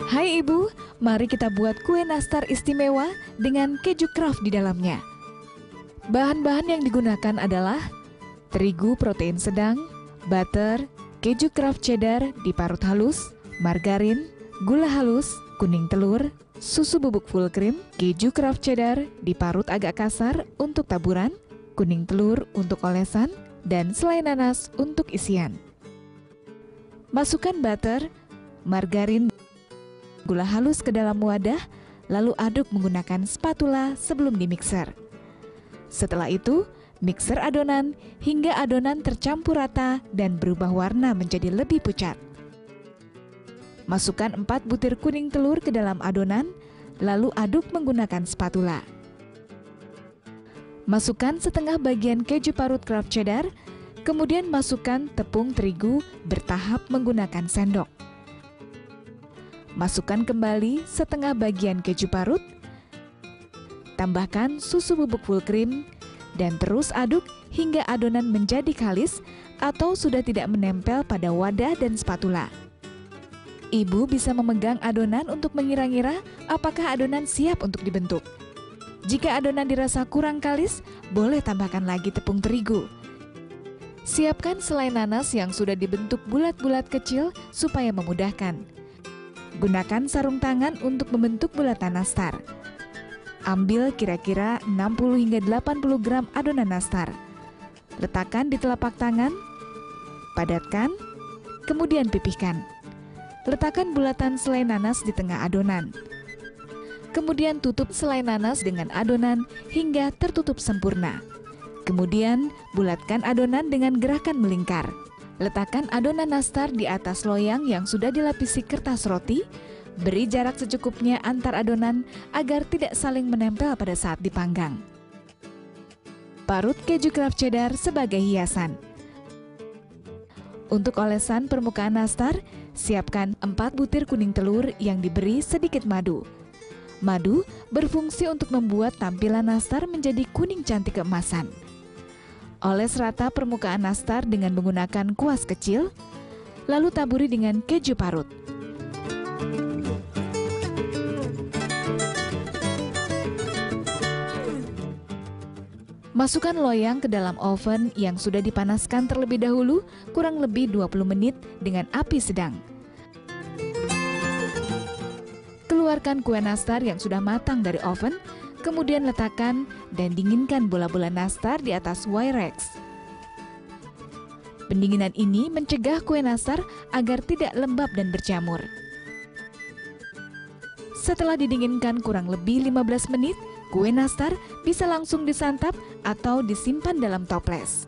Hai Ibu, mari kita buat kue nastar istimewa dengan keju Kraft di dalamnya. Bahan-bahan yang digunakan adalah terigu protein sedang, butter, keju Kraft cheddar diparut halus, margarin, gula halus, kuning telur, susu bubuk full cream, keju Kraft cheddar diparut agak kasar untuk taburan, kuning telur untuk olesan, dan selai nanas untuk isian. Masukkan butter, margarin, gula halus ke dalam wadah, lalu aduk menggunakan spatula sebelum dimixer. Setelah itu, mixer adonan hingga adonan tercampur rata dan berubah warna menjadi lebih pucat. Masukkan 4 butir kuning telur ke dalam adonan, lalu aduk menggunakan spatula. Masukkan setengah bagian keju parut Kraft cheddar, kemudian masukkan tepung terigu bertahap menggunakan sendok. Masukkan kembali setengah bagian keju parut, tambahkan susu bubuk full cream, dan terus aduk hingga adonan menjadi kalis atau sudah tidak menempel pada wadah dan spatula. Ibu bisa memegang adonan untuk mengira-ngira apakah adonan siap untuk dibentuk. Jika adonan dirasa kurang kalis, boleh tambahkan lagi tepung terigu. Siapkan selai nanas yang sudah dibentuk bulat-bulat kecil supaya memudahkan. Gunakan sarung tangan untuk membentuk bulatan nastar. Ambil kira-kira 60 hingga 80 gram adonan nastar. Letakkan di telapak tangan, padatkan, kemudian pipihkan. Letakkan bulatan selai nanas di tengah adonan. Kemudian tutup selai nanas dengan adonan hingga tertutup sempurna. Kemudian bulatkan adonan dengan gerakan melingkar. Letakkan adonan nastar di atas loyang yang sudah dilapisi kertas roti. Beri jarak secukupnya antar adonan agar tidak saling menempel pada saat dipanggang. Parut keju Kraft cheddar sebagai hiasan. Untuk olesan permukaan nastar, siapkan 4 butir kuning telur yang diberi sedikit madu. Madu berfungsi untuk membuat tampilan nastar menjadi kuning cantik keemasan. Oles rata permukaan nastar dengan menggunakan kuas kecil, lalu taburi dengan keju parut. Masukkan loyang ke dalam oven yang sudah dipanaskan terlebih dahulu, kurang lebih 20 menit dengan api sedang. Keluarkan kue nastar yang sudah matang dari oven, kemudian letakkan dan dinginkan bola-bola nastar di atas Wyrex. Pendinginan ini mencegah kue nastar agar tidak lembab dan berjamur. Setelah didinginkan kurang lebih 15 menit, kue nastar bisa langsung disantap atau disimpan dalam toples.